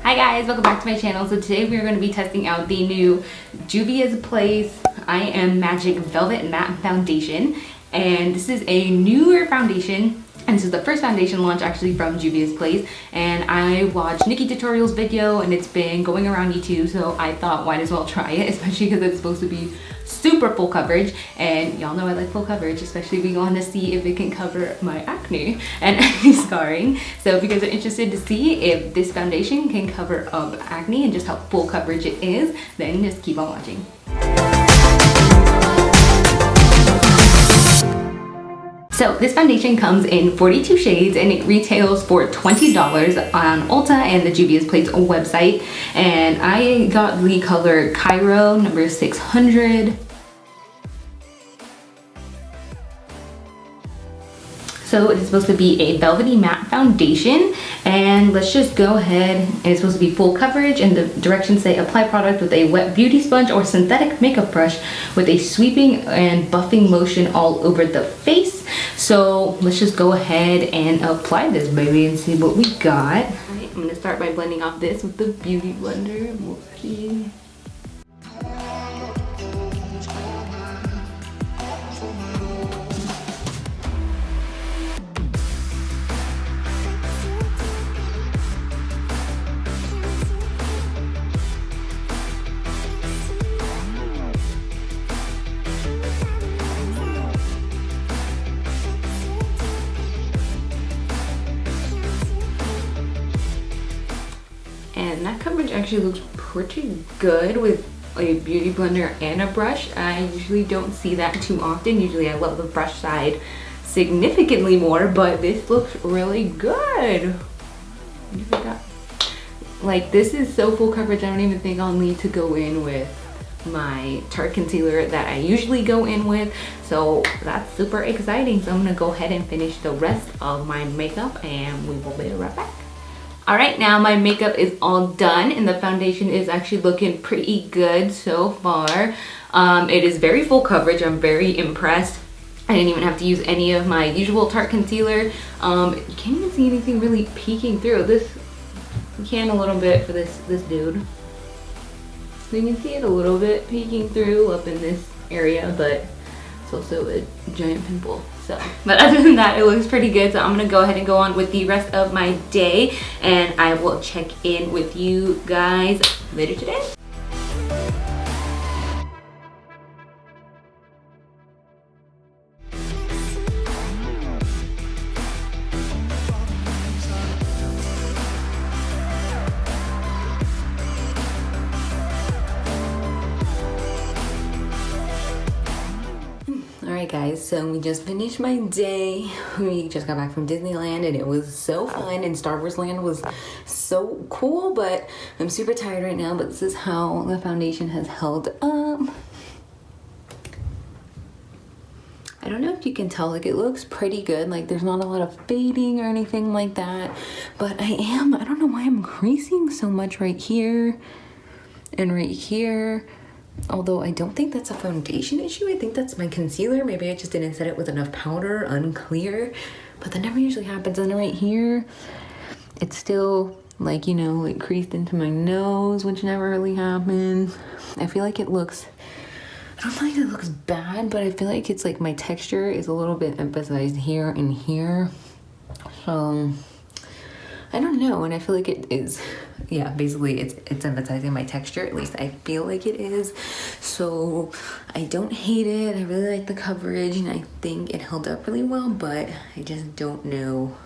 Hi guys, welcome back to my channel. So today we are going to be testing out the new Juvia's Place I Am Magic Velvet Matte Foundation. And this is a newer foundation. And this is the first foundation launch actually from Juvia's Place. And I watched Nikkitutorials video and it's been going around YouTube. So I thought might as well try it, especially because it's supposed to be super full coverage. And y'all know I like full coverage, especially we want to see if it can cover my acne and acne scarring. So if you guys are interested to see if this foundation can cover up acne and just how full coverage it is, then just keep on watching. So this foundation comes in 42 shades and it retails for $20 on Ulta and the Juvia's Place website. And I got the color Cairo number 600. So it's supposed to be a velvety matte foundation, and let's just go ahead. It's supposed to be full coverage, and the directions say apply product with a wet beauty sponge or synthetic makeup brush with a sweeping and buffing motion all over the face. So let's just go ahead and apply this baby and see what we got. All right, I'm gonna start by blending off this with the beauty blender. We'll see. And that coverage actually looks pretty good with a beauty blender and a brush. I usually don't see that too often. Usually I love the brush side significantly more, but this looks really good. Like, this is so full coverage, I don't even think I'll need to go in with my Tarte concealer that I usually go in with. So that's super exciting. So I'm gonna go ahead and finish the rest of my makeup and we will be right back. All right, now my makeup is all done and the foundation is actually looking pretty good so far. It is very full coverage. I'm very impressed. I didn't even have to use any of my usual Tarte concealer. You can't even see anything really peeking through. This, you can a little bit for this dude. So you can see it a little bit peeking through up in this area, but it's also a giant pimple. So, but other than that, it looks pretty good. So I'm gonna go ahead and go on with the rest of my day and I will check in with you guys later today. Alright guys, so we just finished my day. We just got back from Disneyland and it was so fun, and Star Wars Land was so cool, but I'm super tired right now. But this is how the foundation has held up. I don't know if you can tell, like, it looks pretty good. Like, there's not a lot of fading or anything like that, but I don't know why I'm creasing so much right here and right here. Although I don't think that's a foundation issue. I think that's my concealer. Maybe I just didn't set it with enough powder, unclear. But that never usually happens. And right here, it's still like, you know, like creased into my nose, which never really happens. I feel like it looks, I don't think it looks bad, but I feel like it's like my texture is a little bit emphasized here and here. So I don't know, and I feel like it is, yeah, basically it's emphasizing my texture. At least I feel like it is. So I don't hate it. I really like the coverage and I think it held up really well, but I just don't know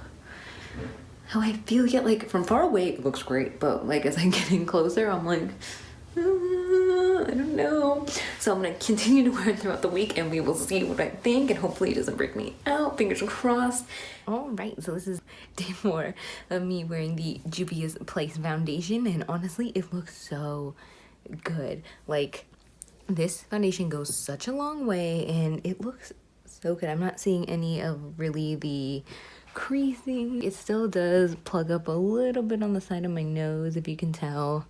how I feel yet. Like, from far away it looks great, but like as I'm getting closer I'm like, I don't know. So I'm gonna continue to wear it throughout the week and we will see what I think, and hopefully it doesn't break me out. Fingers crossed. All right, so this is day 4 of me wearing the Juvia's Place foundation, and honestly it looks so good. Like, this foundation goes such a long way and it looks so good. I'm not seeing any of really the creasing. It still does plug up a little bit on the side of my nose, if you can tell.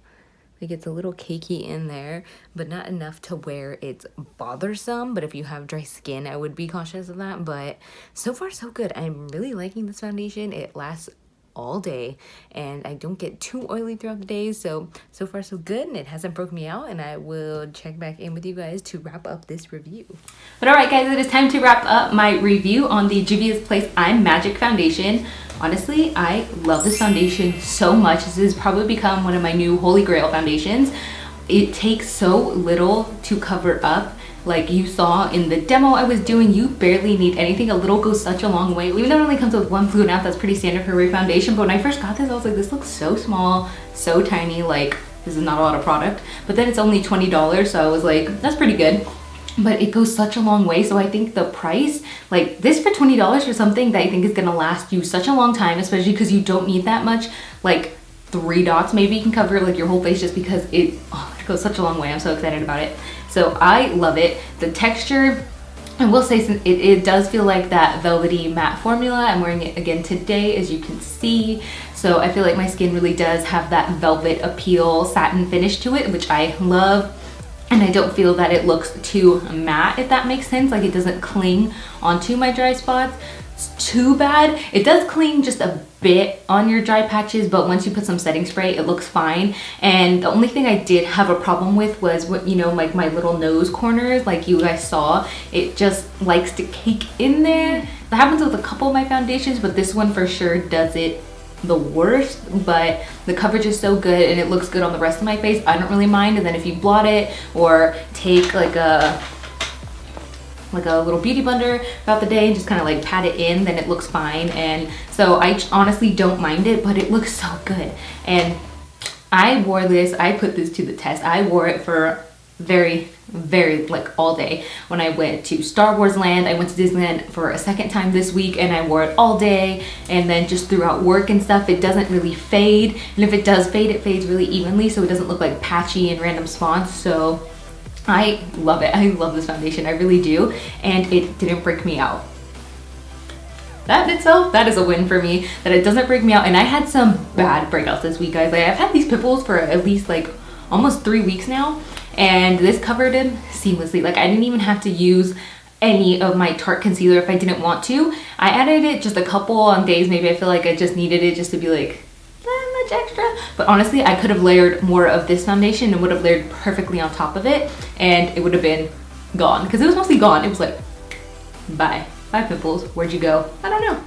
Like, it's a little cakey in there, but not enough to where it's bothersome. But if you have dry skin, I would be cautious of that. But so far so good. I'm really liking this foundation. It lasts all day, and I don't get too oily throughout the day. So far so good, and it hasn't broken me out, and I will check back in with you guys to wrap up this review. But alright guys, it is time to wrap up my review on the Juvia's Place I'm Magic foundation. Honestly, I love this foundation so much. This has probably become one of my new holy grail foundations. It takes so little to cover up. Like you saw in the demo I was doing, you barely need anything. A little goes such a long way. Even though it only comes with one fluid amp, that's pretty standard for a foundation. But when I first got this, I was like, this looks so small, so tiny, like this is not a lot of product. But then it's only $20, so I was like, that's pretty good. But it goes such a long way. So I think the price, like this for $20 for something that I think is gonna last you such a long time, especially because you don't need that much, like 3 dots maybe you can cover like your whole face, just because it goes such a long way. I'm so excited about it. So I love it. The texture, I will say, it does feel like that velvety matte formula. I'm wearing it again today, as you can see. So I feel like my skin really does have that velvet appeal, satin finish to it, which I love. And I don't feel that it looks too matte, if that makes sense. Like it doesn't cling onto my dry spots too bad. It does cling just a bit on your dry patches, but once you put some setting spray, it looks fine. And the only thing I did have a problem with was what, you know, like my little nose corners, like you guys saw, it just likes to cake in there. That happens with a couple of my foundations, but this one for sure does it the worst. But the coverage is so good and it looks good on the rest of my face. I don't really mind. And then if you blot it or take like a little beauty blender throughout the day and just kind of like pat it in, then it looks fine. And so I honestly don't mind it, but it looks so good. And I wore this, I put this to the test. I wore it for very like all day. When I went to Star Wars Land, I went to Disneyland for a second time this week and I wore it all day. And then just throughout work and stuff, it doesn't really fade. And if it does fade, it fades really evenly, so it doesn't look like patchy in random spots. So I love it. I love this foundation. I really do. And it didn't break me out. That in itself, that is a win for me, that it doesn't break me out. And I had some bad breakouts this week, guys. Like I've had these pimples for at least like almost 3 weeks now, and this covered them seamlessly. Like I didn't even have to use any of my Tarte concealer if I didn't want to. I added it just a couple on days maybe I feel like I just needed it just to be like that much extra. But honestly, I could have layered more of this foundation and would have layered perfectly on top of it, and it would have been gone, because it was mostly gone. It was like, bye pimples, where'd you go? I don't know.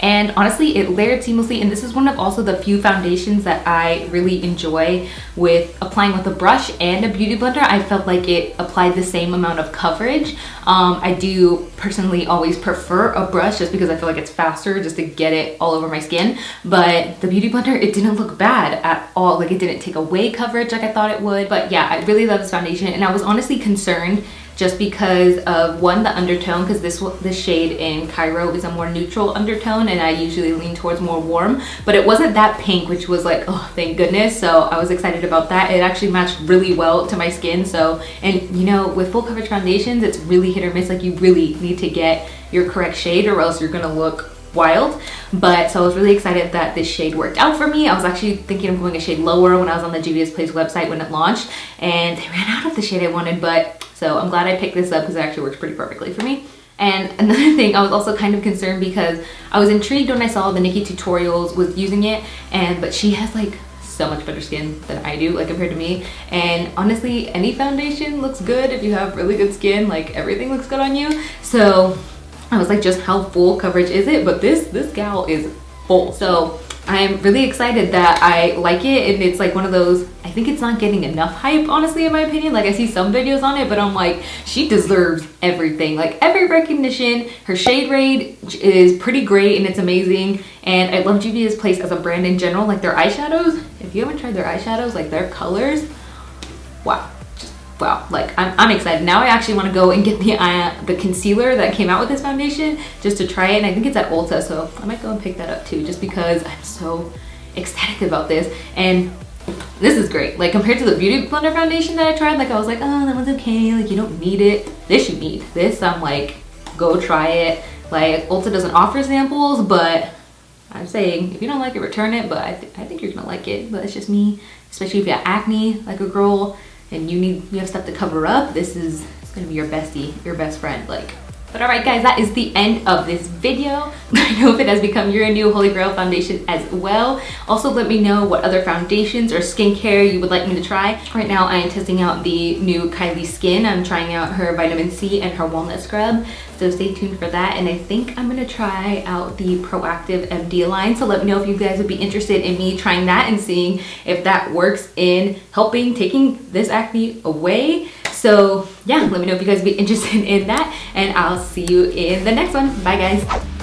And honestly, it layered seamlessly, and this is one of also the few foundations that I really enjoy with applying with a brush and a beauty blender. I felt like it applied the same amount of coverage. I do personally always prefer a brush just because I feel like it's faster just to get it all over my skin. But the beauty blender, it didn't look bad at all. Like it didn't take away coverage like I thought it would. But yeah, I really love this foundation, and I was honestly concerned just because of one, the undertone, because this shade in Cairo is a more neutral undertone and I usually lean towards more warm, but it wasn't that pink, which was like, oh thank goodness. So I was excited about that. It actually matched really well to my skin. So, and you know, with full coverage foundations, it's really hit or miss. Like you really need to get your correct shade or else you're gonna look wild. But so I was really excited that this shade worked out for me. I was actually thinking of going a shade lower when I was on the Juvia's Place website when it launched, and they ran out of the shade I wanted, but so I'm glad I picked this up because it actually works pretty perfectly for me. And another thing, I was also kind of concerned because I was intrigued when I saw the Nikkitutorials was using it, but she has like so much better skin than I do, like compared to me. And honestly, any foundation looks good if you have really good skin. Like everything looks good on you. So I was like, just how full coverage is it? But this gal is full. So I'm really excited that I like it, and it's like one of those, I think it's not getting enough hype, honestly, in my opinion. Like I see some videos on it, but I'm like, she deserves everything, like every recognition. Her shade range is pretty great and it's amazing, and I love Juvia's Place as a brand in general. Like their eyeshadows, if you haven't tried their eyeshadows, like their colors, wow. Wow, like I'm excited. Now I actually want to go and get the concealer that came out with this foundation just to try it, and I think it's at Ulta, so I might go and pick that up too, just because I'm so ecstatic about this. And this is great. Like compared to the Beauty Blender foundation that I tried, like I was like, oh, that one's okay, like you don't need it. This you need. This, I'm like, go try it. Like Ulta doesn't offer samples, but I'm saying if you don't like it, return it. But I think you're gonna like it. But it's just me, especially if you have acne like a girl and you have stuff to cover up. This is, it's gonna be your bestie, your best friend. Like But alright guys, that is the end of this video. I hope it has become your new holy grail foundation as well. Also let me know what other foundations or skincare you would like me to try. Right now I am testing out the new Kylie Skin. I'm trying out her vitamin C and her walnut scrub. So stay tuned for that. And I think I'm gonna try out the Proactive MD line. So let me know if you guys would be interested in me trying that and seeing if that works in helping taking this acne away. So yeah, let me know if you guys would be interested in that, and I'll see you in the next one. Bye guys.